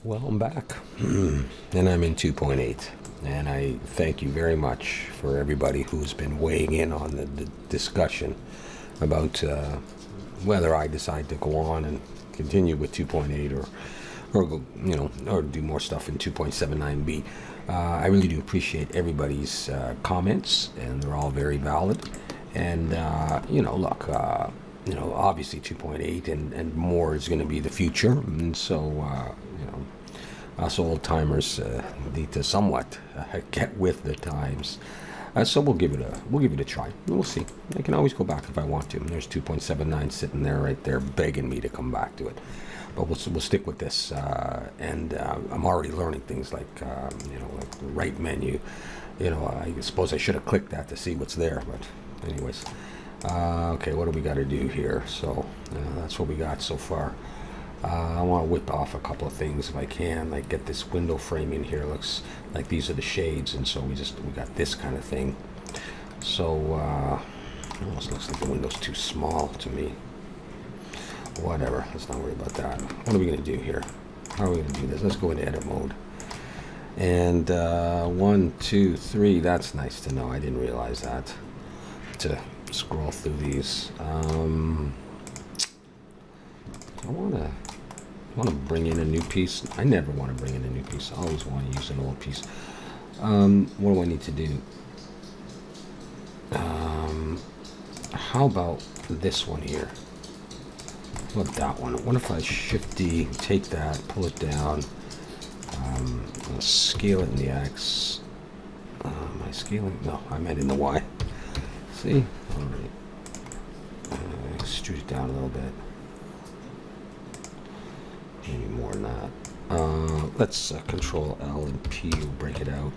Well, I'm back, and I'm in 2.8, and I thank you very much for everybody who's been weighing in on the discussion about whether I decide to go on and continue with 2.8 or go, or do more stuff in 2.79b. I really do appreciate everybody's comments, and they're all very valid. And look, obviously 2.8 and more is going to be the future, and so us old timers need to somewhat get with the times. So we'll give it a try. We'll see. I can always go back if I want to. And there's 2.79 sitting there, right there, begging me to come back to it. But we'll stick with this. And I'm already learning things like like the right menu. I suppose I should have clicked that to see what's there. But anyways, okay, what do we got to do here? So that's what we got so far. I want to whip off a couple of things if I can, like get this window frame in here. Looks like these are the shades, and so we got this kind of thing. So it almost looks like the window's too small to me. Whatever, let's not worry about that. What are we going to do here? How are we going to do this? Let's go into edit mode. And 1, 2, 3. That's nice to know. I didn't realize that. To scroll through these. I want to bring in a new piece. I never want to bring in a new piece. I always want to use an old piece. What do I need to do? How about this one here? How about that one? What if I shift D, take that, pull it down, I'll scale it in the X. Am I scaling? No, I meant in the Y. See? All right. Extrude it down a little bit. Maybe more than that. Let's Control L and P will break it out.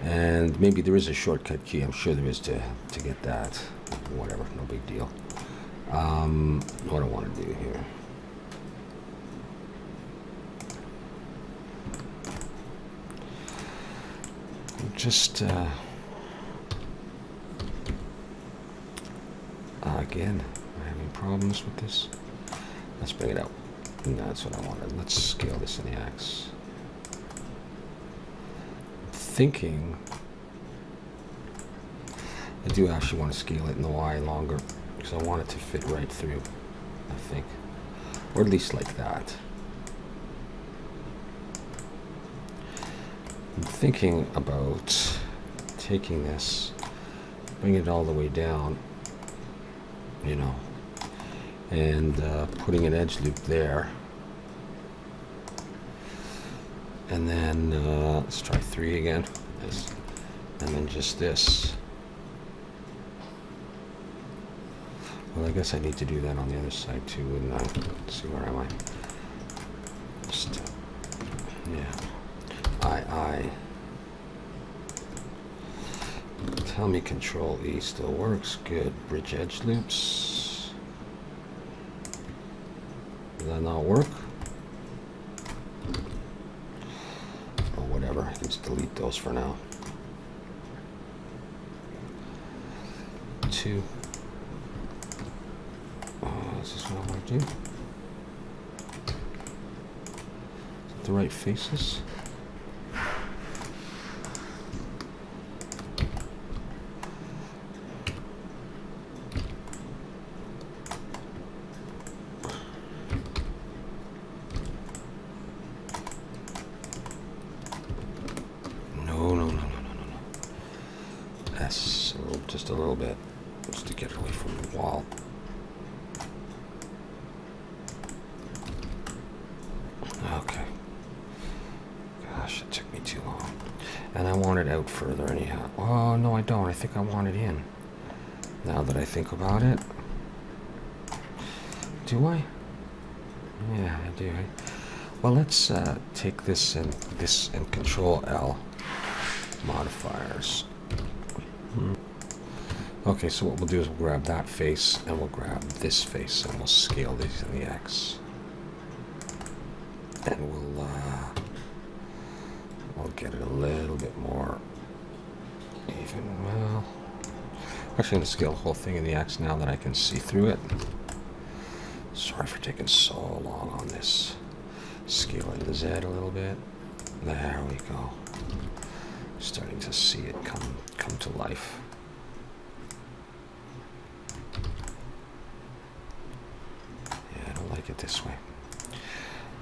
And maybe there is a shortcut key. I'm sure there is to get that. Whatever, no big deal. What I want to do here. Just again, am I having problems with this? Let's bring it out. That's what I wanted. Let's scale this in the X. Thinking I do actually want to scale it in the Y longer because I want it to fit right through, I think, or at least like that. I'm thinking about taking this, bringing it all the way down, and putting an edge loop there, and then let's try 3 again, and then just this. Well, I guess I need to do that on the other side too, and let's see, where am I? Just I tell me Control E still works. Good. Bridge edge loops. Does that not work? Or whatever. I can just delete those for now. 2. Is this what I want to do? Is it the right faces? Just a little bit, just to get it away from the wall. Okay. Gosh, it took me too long. And I want it out further anyhow. Oh, no, I don't. I think I want it in. Now that I think about it. Do I? Yeah, I do. Well, let's take this and Control L modifiers. Okay, so what we'll do is we'll grab that face and we'll grab this face and we'll scale these in the X. And we'll get it a little bit more even. Well, actually, I'm going to scale the whole thing in the X now that I can see through it. Sorry for taking so long on this. Scale in the Z a little bit. There we go. Starting to see it come to life. Yeah, I don't like it this way.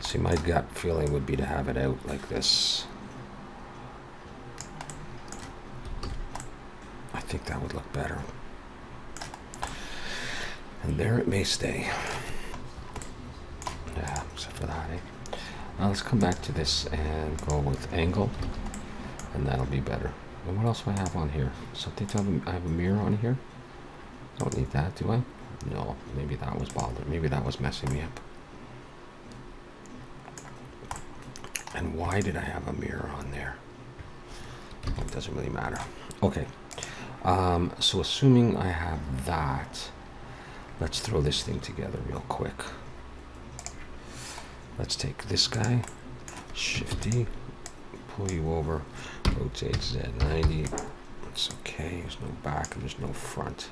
See, my gut feeling would be to have it out like this. I think that would look better. And there it may stay. Yeah, except for that, eh? Now let's come back to this and go with angle, and that'll be better. And what else do I have on here? Something to I have a mirror on here? Don't need that, do I? No, maybe that was bothering. Maybe that was messing me up. And why did I have a mirror on there? It doesn't really matter. Okay. So assuming I have that, let's throw this thing together real quick. Let's take this guy, Shift D, pull you over, rotate Z90. It's okay, there's no back and there's no front.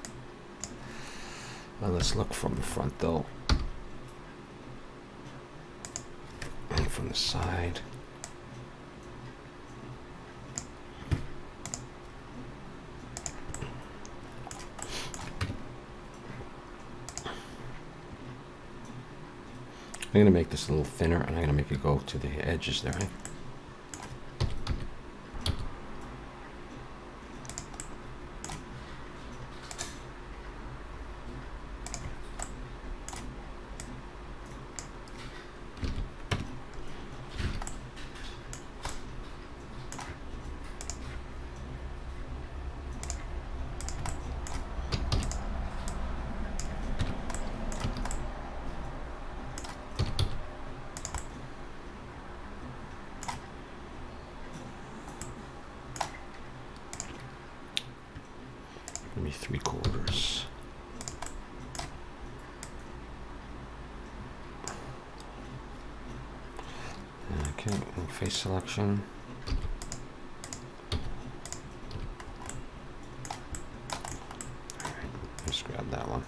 Now let's look from the front though. And from the side. I'm going to make this a little thinner, and I'm going to make it go to the edges there. Right? Maybe 3/4. Okay, and face selection. All right, let's grab that one.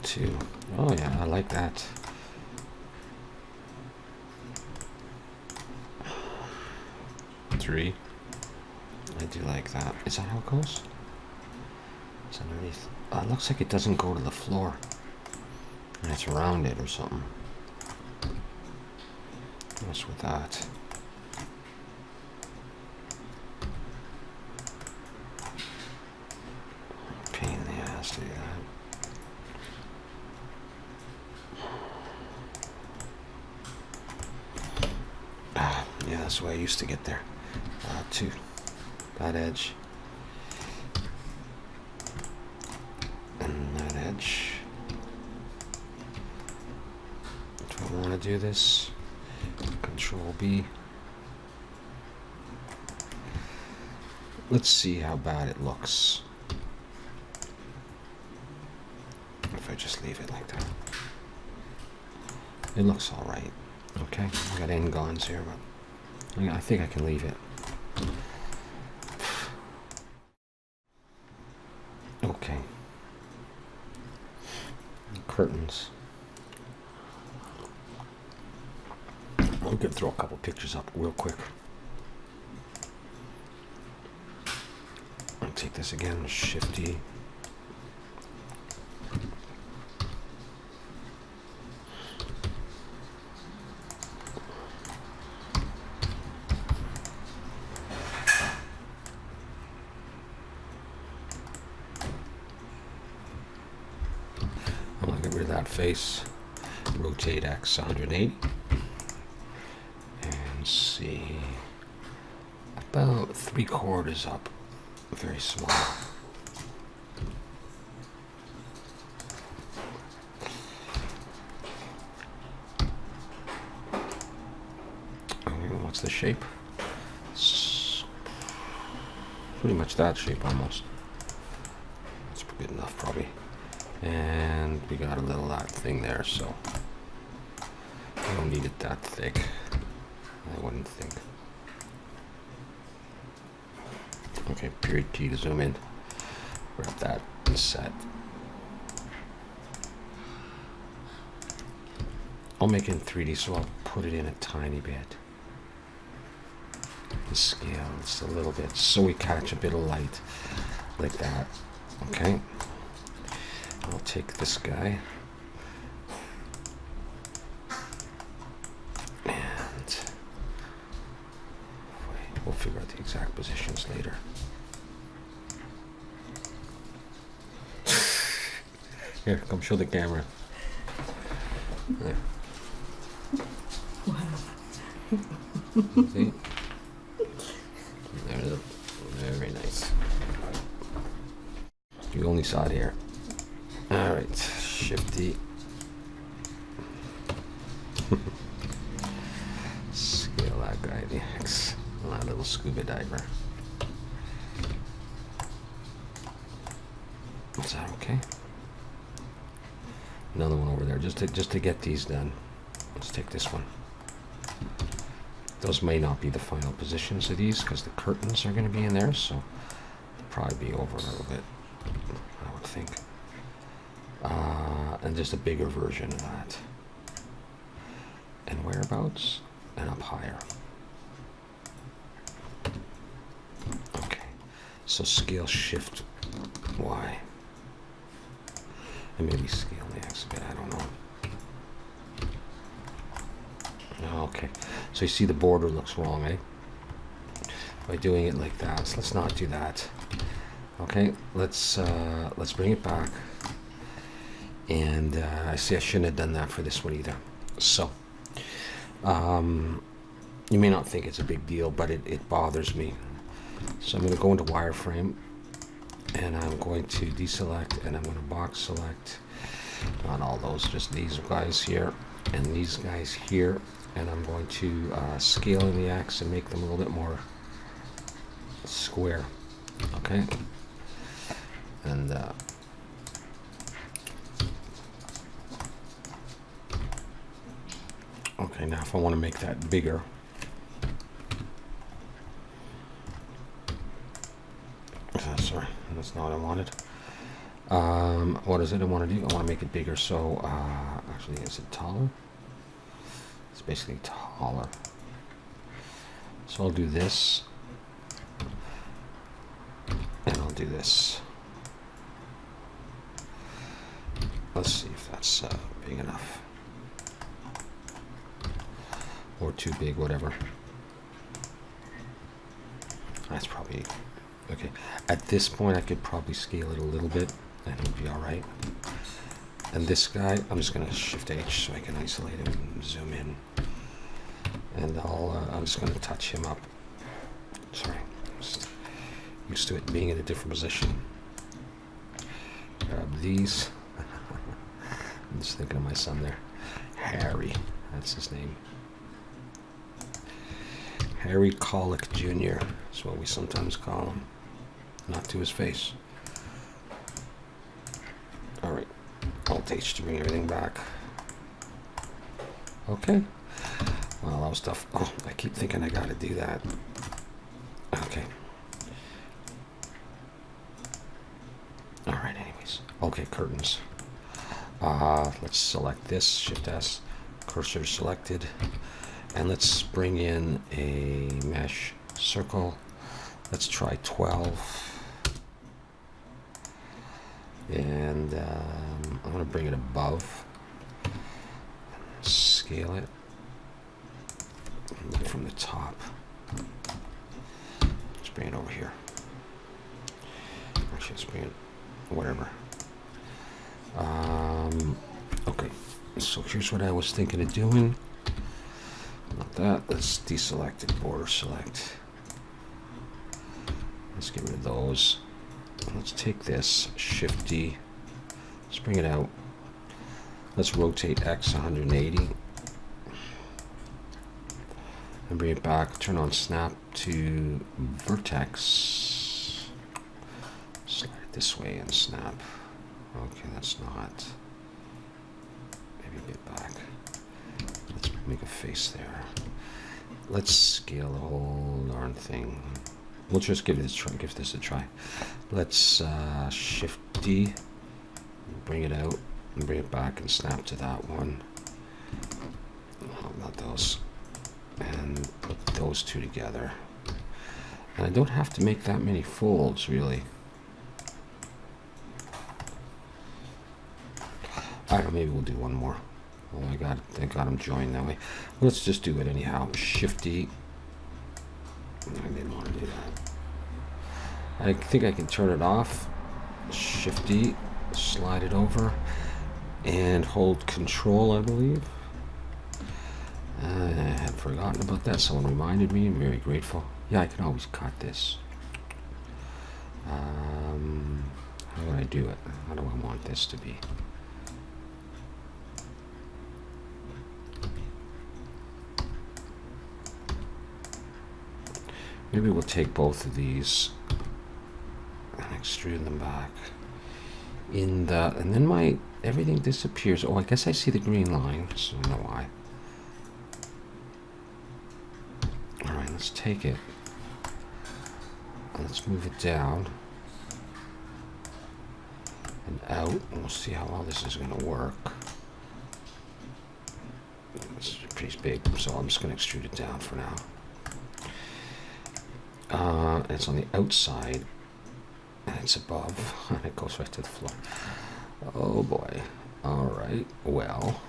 Two. Oh yeah, I like that. Three. I do like that. Is that how it goes? It's underneath. It looks like it doesn't go to the floor. And it's rounded or something. What's with that? Pain in the ass to do that. Yeah, that's the way I used to get there. To that edge and that edge. Do I want to do this? Control B. Let's see how bad it looks if I just leave it like that. It looks all right. Okay, I got end gons here, but I think I can leave it. Okay. Curtains. I'm gonna throw a couple pictures up real quick. I'll take this again, Shift D. That face, rotate X 180, and see, about 3/4 up, very small. And what's the shape? It's pretty much that shape almost. That's good enough probably. And we got a little that thing there, so I don't need it that thick, I wouldn't think. Okay, period T to zoom in. grab that set. I'll make it in 3D, so I'll put it in a tiny bit. The scale just a little bit, so we catch a bit of light, like that. Okay. I'll take this guy. And we'll figure out the exact positions later. Here, come show the camera. There. See? There's a, very nice. You only saw it here. All right, Shift-D. Scale that guy, the X. That little scuba diver. Is that okay? Another one over there, just to get these done. Let's take this one. Those may not be the final positions of these because the curtains are going to be in there, so they'll probably be over a little bit, I would think. And just a bigger version of that. And whereabouts? And up higher. Okay, so scale Shift Y. And maybe scale the X a bit, I don't know. Okay, so you see the border looks wrong, eh? By doing it like that, so let's not do that. Okay, let's bring it back. And I see I shouldn't have done that for this one either. So, you may not think it's a big deal, but it bothers me. So I'm going to go into wireframe, and I'm going to deselect, and I'm going to box select. Not all those, just these guys here, and these guys here. And I'm going to scale in the X and make them a little bit more square. Okay. And okay, now if I want to make that bigger, sorry, that's not what I wanted. What is it I want to do? I want to make it bigger. So actually, is it taller? It's basically taller. So I'll do this, and I'll do this. Let's see if that's big enough, or too big, whatever. That's probably okay. At this point, I could probably scale it a little bit, and it would be all right. And this guy, I'm just going to Shift H so I can isolate him and zoom in. And I'm just going to touch him up. Sorry, I'm just used to it being in a different position. Grab these. I'm just thinking of my son there. Harry, that's his name. Harry Colic Jr. is what we sometimes call him. Not to his face. All right. Alt H to bring everything back. Okay. Well, that was tough. Oh, I keep thinking I gotta do that. Okay. All right, anyways. Okay, curtains. Let's select this, Shift S, cursor selected. And let's bring in a mesh circle. Let's try 12. And I'm going to bring it above, scale it from the top. Let's bring it over here. Actually, let's bring it whatever. Okay, so here's what I was thinking of doing. Not that. Let's deselect it, border select. Let's get rid of those. Let's take this, Shift D, let's bring it out. Let's rotate X 180 and bring it back. Turn on snap to vertex. Slide it this way and snap. Okay, that's not. Maybe get back. Let's make a face there. Let's scale the whole darn thing. We'll just give this a try. Let's Shift D, bring it out, and bring it back, and snap to that one. Oh, not those. And put those two together. And I don't have to make that many folds, really. I don't know, maybe we'll do one more. Oh my god, I got them joined that way. Let's just do it anyhow. Shift D. I didn't want to do that. I think I can turn it off. Shift D, slide it over, and hold Control, I believe. I had forgotten about that. Someone reminded me. I'm very grateful. Yeah, I can always cut this. How would I do it? How do I want this to be? Maybe we'll take both of these and extrude them back. And then everything disappears. Oh, I guess I see the green line, so I don't know why. Alright, let's take it. Let's move it down and out, and we'll see how well this is going to work. It's pretty big, so I'm just going to extrude it down for now. And it's on the outside, and it's above, and it goes right to the floor. Oh boy. Alright, well,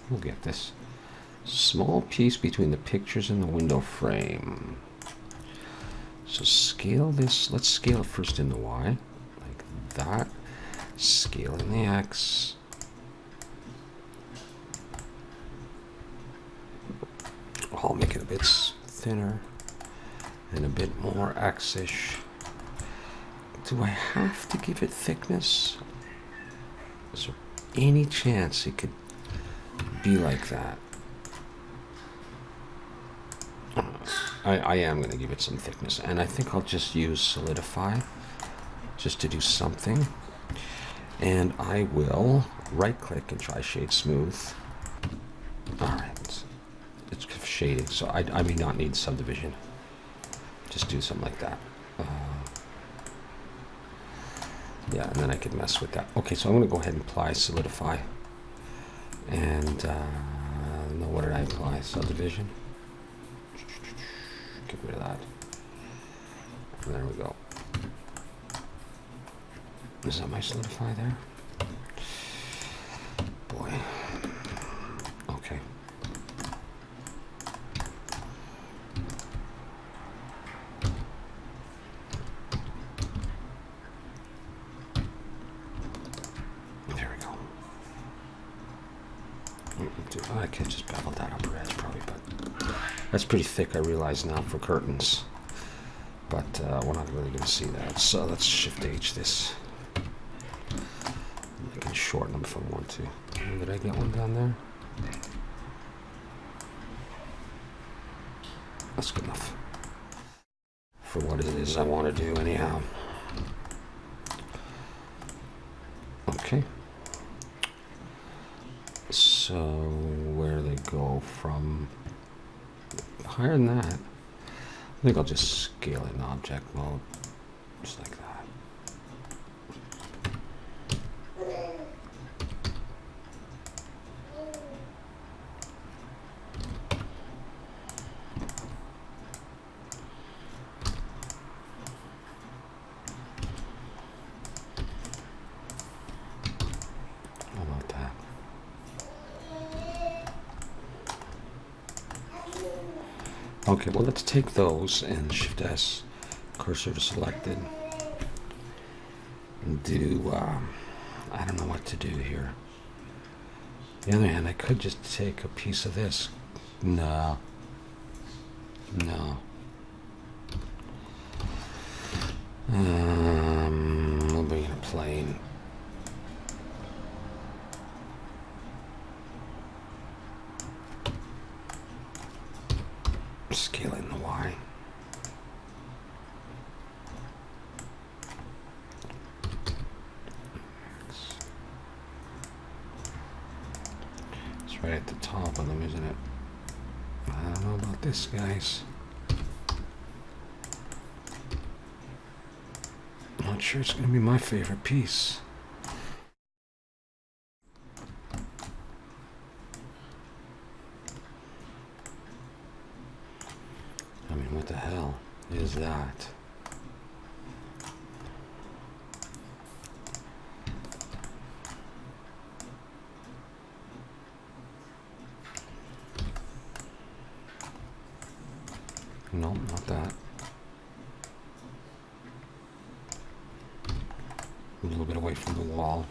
we'll get this. Small piece between the pictures and the window frame. So scale this. Let's scale it first in the Y, like that. Scale in the X. I'll make it a bit thinner and a bit more X-ish. Do I have to give it thickness? Is there any chance it could be like that? I am going to give it some thickness, and I think I'll just use Solidify just to do something. And I will right-click and try Shade Smooth. Alright, it's shading, so I may not need subdivision. Just do something like that. Yeah, and then I could mess with that. Okay, so I'm going to go ahead and apply Solidify. And no, what did I apply? Subdivision. Get rid of that. And there we go. Is that my Solidify there? Boy. Okay. There we go. I could just bevel that upper edge probably, but that's pretty thick, I realize now, for curtains. But we're not really going to see that. So let's Shift H this. I can shorten them if I want to. Did I get one down there? That's good enough for what it is I want to do anyhow. Okay. So where do they go from? Higher than that. I think I'll just scale it in object mode, just like that. How about that? Okay, well, let's take those and Shift S, cursor to selected, and do, I don't know what to do here. On the other hand, I could just take a piece of this. No. No. We'll bring in a plane. Scale in the Y. It's right at the top of them, isn't it? I don't know about this, guys. not sure it's going to be my favorite piece. I mean, what the hell is that? No, not that. A little bit away from the wall.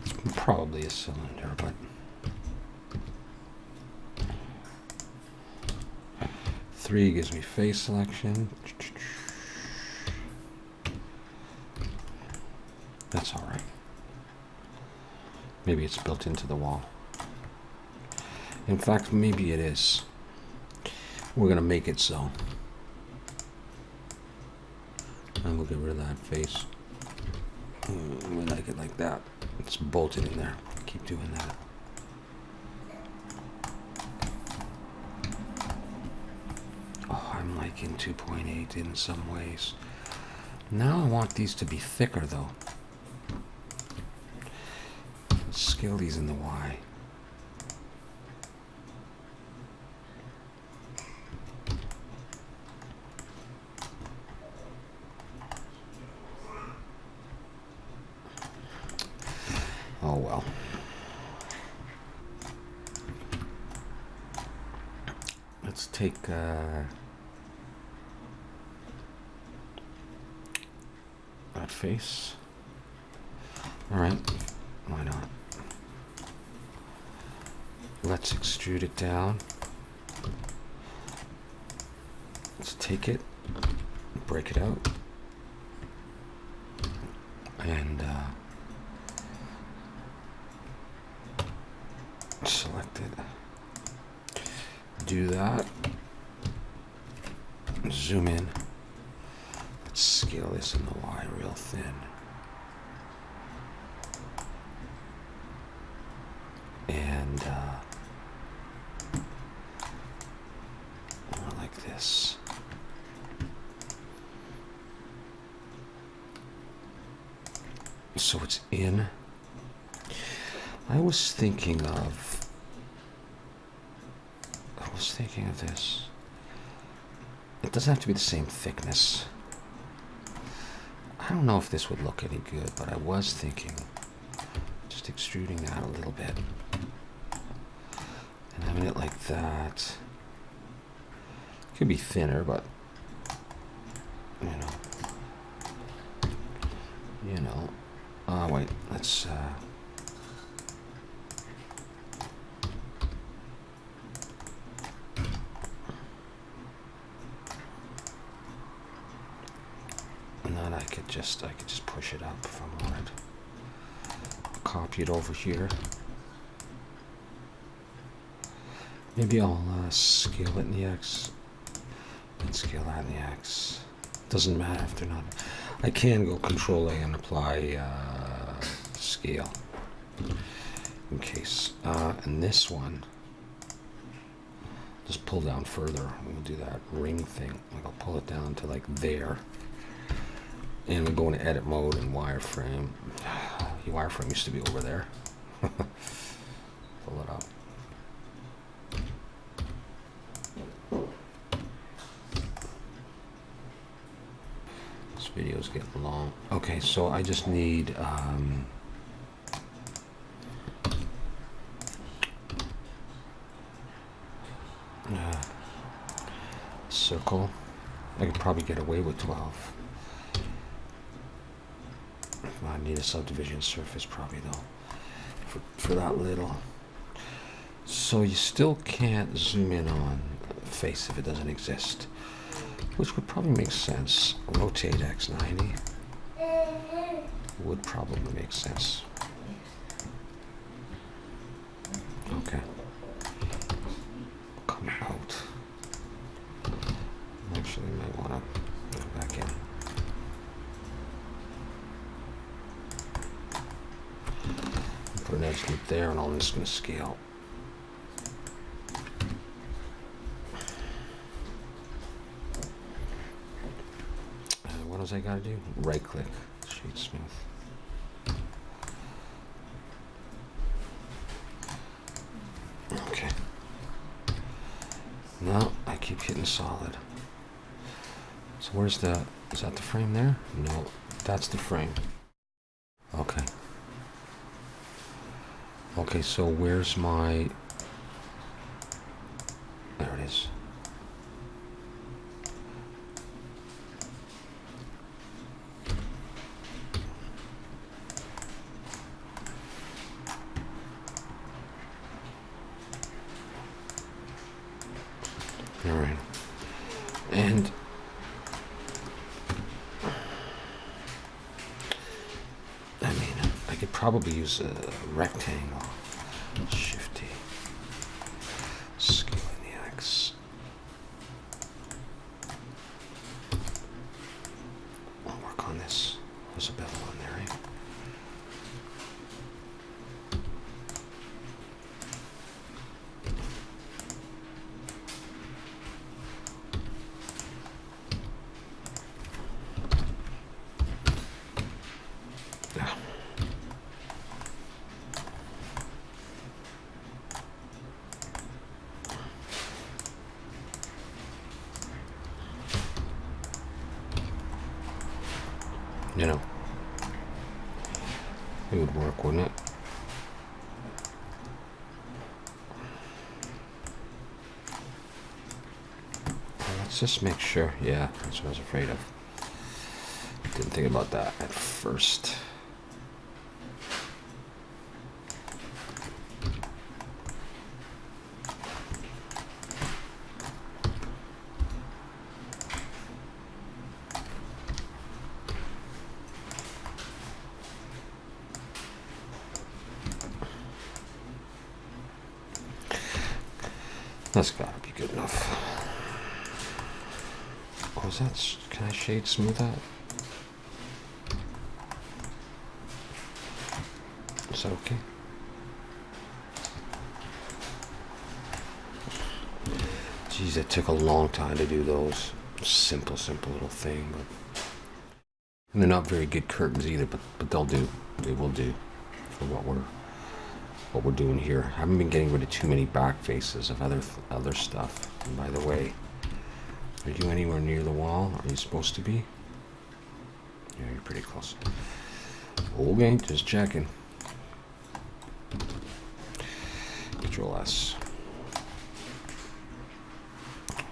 It's probably a cylinder, but 3 gives me face selection. That's all right. Maybe it's built into the wall. In fact, maybe it is. We're going to make it so. And we'll get rid of that face. We like it like that. It's bolted in there. Keep doing that. Oh, I'm liking 2.8 in some ways. Now I want these to be thicker though. Scale these in the Y. Oh well. Let's take that face. All right, why not? Let's extrude it down. Let's take it, break it out, and select it. Do that. Zoom in. Let's scale this in the Y real thin. And more like this. So it's in. I was thinking of this. It doesn't have to be the same thickness. I don't know if this would look any good, but I was thinking just extruding that a little bit and having it like that. Could be thinner, but you know. Wait, let's and then I could just push it up if I wanted. Copy it over here. Maybe I'll scale it in the X and scale that in the X. Doesn't matter if they're not. I can go Control A and apply scale in case. And this one, just pull down further. We'll do that ring thing. Like I'll pull it down to like there. And we go into edit mode and wireframe. The wireframe used to be over there. Pull it up. This video's getting long. Okay, so I just need circle. I could probably get away with 12. I need a subdivision surface probably though for that little. So you still can't zoom in on face if it doesn't exist, which would probably make sense. Rotate X90 would probably make sense. Okay. Come out. Actually, might want to go back in. Put an edge loop there, and I'm just going to scale. What else I got to do? Right click, shade smooth. Okay. No, I keep hitting solid. So where's the, is that the frame there? No, that's the frame. Okay. Okay, so where's my, there it is. All right. And I mean, I could probably use a rectangle. Shift-T. Scale in the X. I'll work on this. There's a bevel on there, right? You know, it would work, wouldn't it? Well, let's just make sure. Yeah, that's what I was afraid of. Didn't think about that at first. That's gotta be good enough. Oh, is that, can I shade smooth that? Is that okay? Geez, it took a long time to do those. Simple little thing, but and they're not very good curtains either, but they'll do. They will do for what we're doing here. I haven't been getting rid of too many back faces of other stuff. And by the way, are you anywhere near the wall? Are you supposed to be? Yeah, you're pretty close. Okay, just checking. Control S.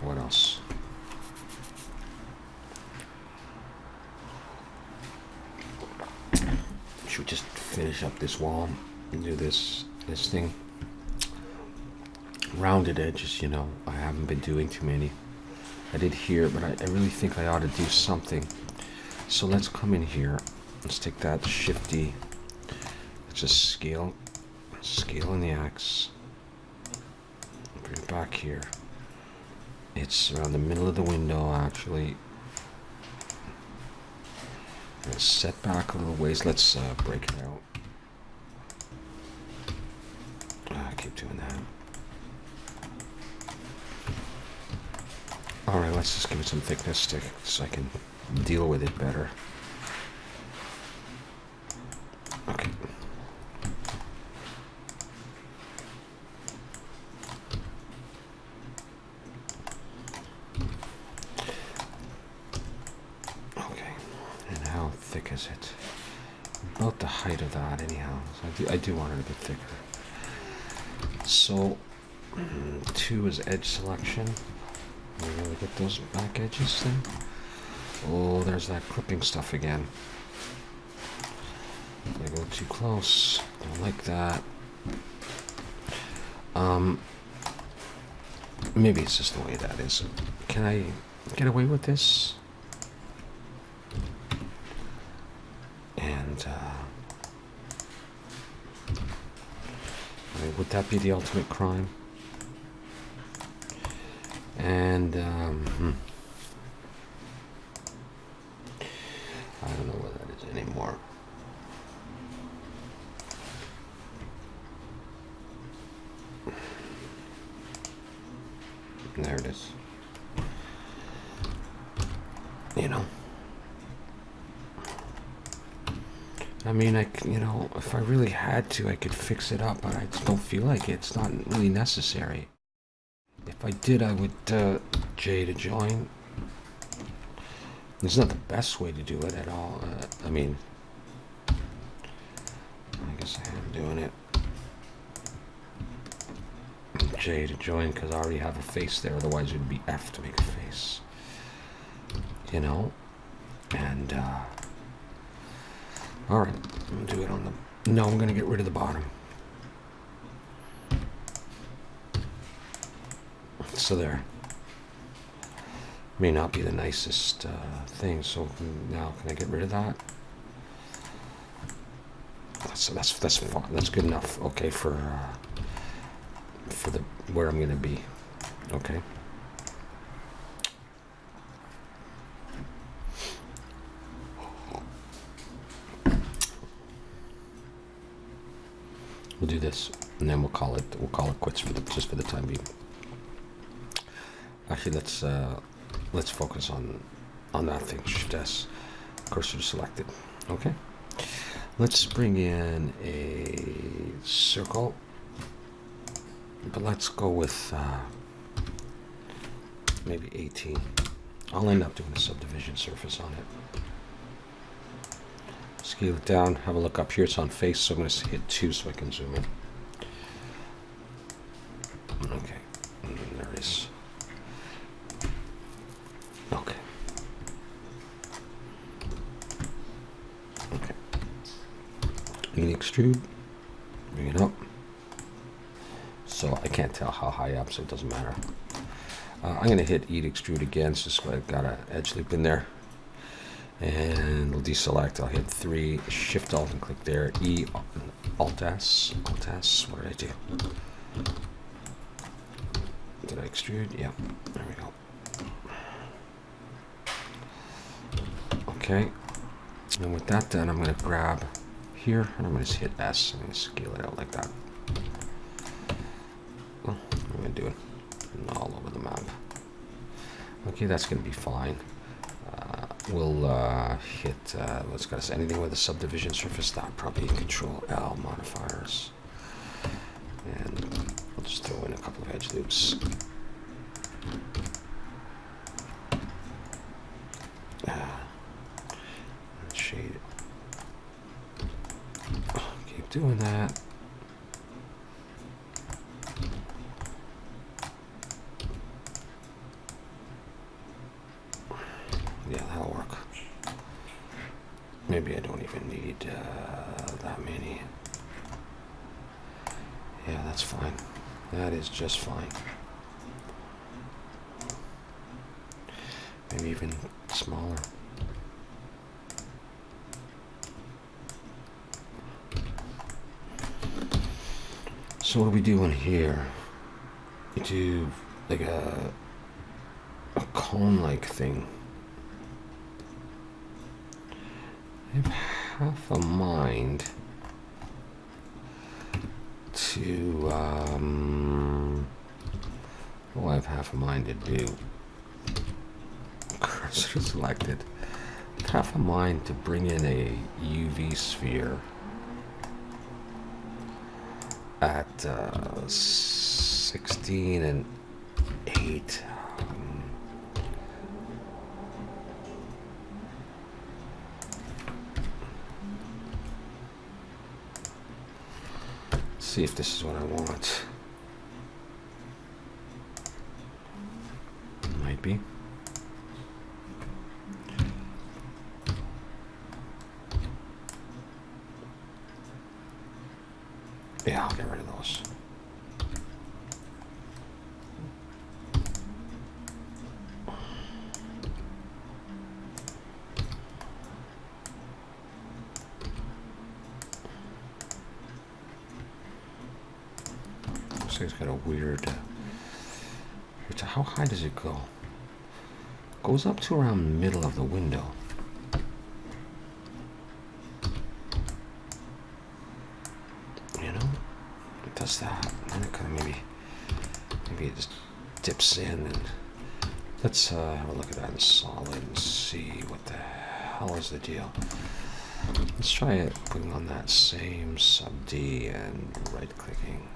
What else? Should we just finish up this wall and do this thing? Rounded edges, you know, I haven't been doing too many. I did here, but I really think I ought to do something. So let's come in here. Let's take that Shift-D. Let's just scale in the X. Bring it back here. It's around the middle of the window, actually. Let's set back a little ways. Let's break it out. Keep doing that. All right, let's just give it some thickness so I can deal with it better. Okay. Okay, and how thick is it? About the height of that, anyhow. So I do want it a bit thicker. So, 2 is edge selection. We really get those back edges then. Oh, there's that clipping stuff again. I go too close. Don't like that. Maybe it's just the way that is. Can I get away with this? And I mean, would that be the ultimate crime? And I don't know what that is anymore. There it is. You know, I mean, you know, if I really had to, I could fix it up, but I just don't feel like it. It's not really necessary. If I did, I would J to join. It's not the best way to do it at all. I mean, I guess I am doing it. J to join because I already have a face there. Otherwise, it would be F to make a face. You know? And, alright. I'm going to do it on the... No, I'm going to get rid of the bottom. So there. May not be the nicest thing, so now can I get rid of that? That's fine. That's good enough. Okay, for the where I'm gonna be. Okay. We'll do this, and then we'll call it quits for just for the time being. Actually, let's focus on that thing. Shift S, cursor selected. Okay. Let's bring in a circle, but let's go with maybe 18. I'll end up doing a subdivision surface on it. Scale it down. Have a look up here. It's on face, so I'm going to hit 2 so I can zoom in. Okay, and there it is. Okay. Okay. Extrude. Bring it up. So I can't tell how high up, so it doesn't matter. I'm going to hit E to extrude again, so just I've got an edge loop in there. And we'll deselect. I'll hit 3, Shift Alt and click there. E, Alt S. Alt S. What did I do? Did I extrude? Yeah. There we go. Okay, and with that done, I'm going to grab here, and I'm going to just hit S. I'm going to scale it out like that. Well, I'm going to do it all over the map. Okay, that's going to be fine. We'll hit, let's get anything with a subdivision surface, that probably Control L modifiers. And we'll just throw in a couple of edge loops. Shade it. Keep doing that. Yeah, that'll work. Maybe I don't even need that many. Yeah, that's fine. That is just fine. Maybe even smaller. So what are we doing here? We do like a cone-like thing. I have half a mind to well, I have half a mind to do. Cursor selected. Half a mind to bring in a UV sphere at 16 and 8. See if this is what I want. Might be. Yeah, I'll get rid of those. Looks like it's got a weird... How high does it go? Goes up to around the middle of the window. You know? It does that. And it kind of maybe it just dips in, and let's have a look at that in solid and see what the hell is the deal. Let's try it putting on that same sub D and right clicking.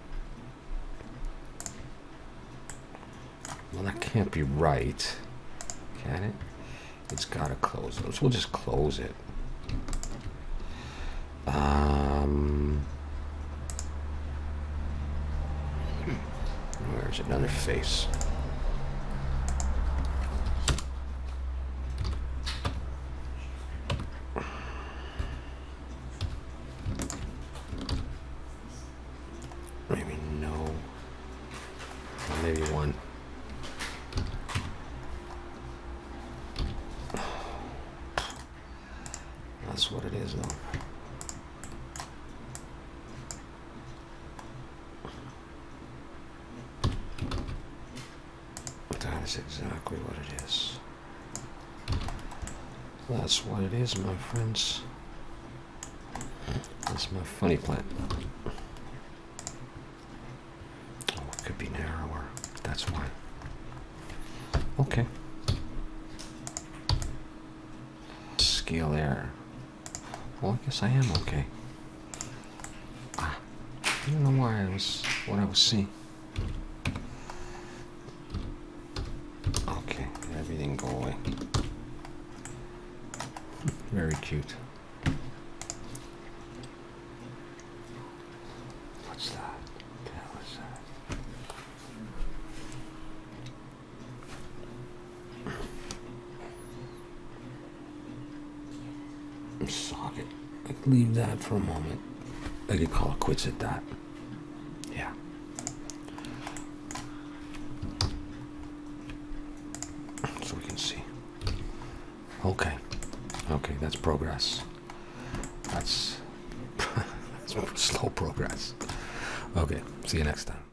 Well, that can't be right, can it? It's got to close it. So we'll just close it. Where's it? Another face. Maybe no. Or maybe one. That's what it is, though. That is exactly what it is. That's what it is, my friends. That's my funny plant. Oh, it could be narrower. That's why. Okay. Scale there. Well, I guess I am okay. I don't know why what I was seeing. Okay, everything go away. Very cute. What's that? What the hell is that? Socket. I could leave that for a moment. I could call it quits at that. Yeah. So we can see. Okay. Okay, that's progress. That's, that's slow progress. Okay, see you next time.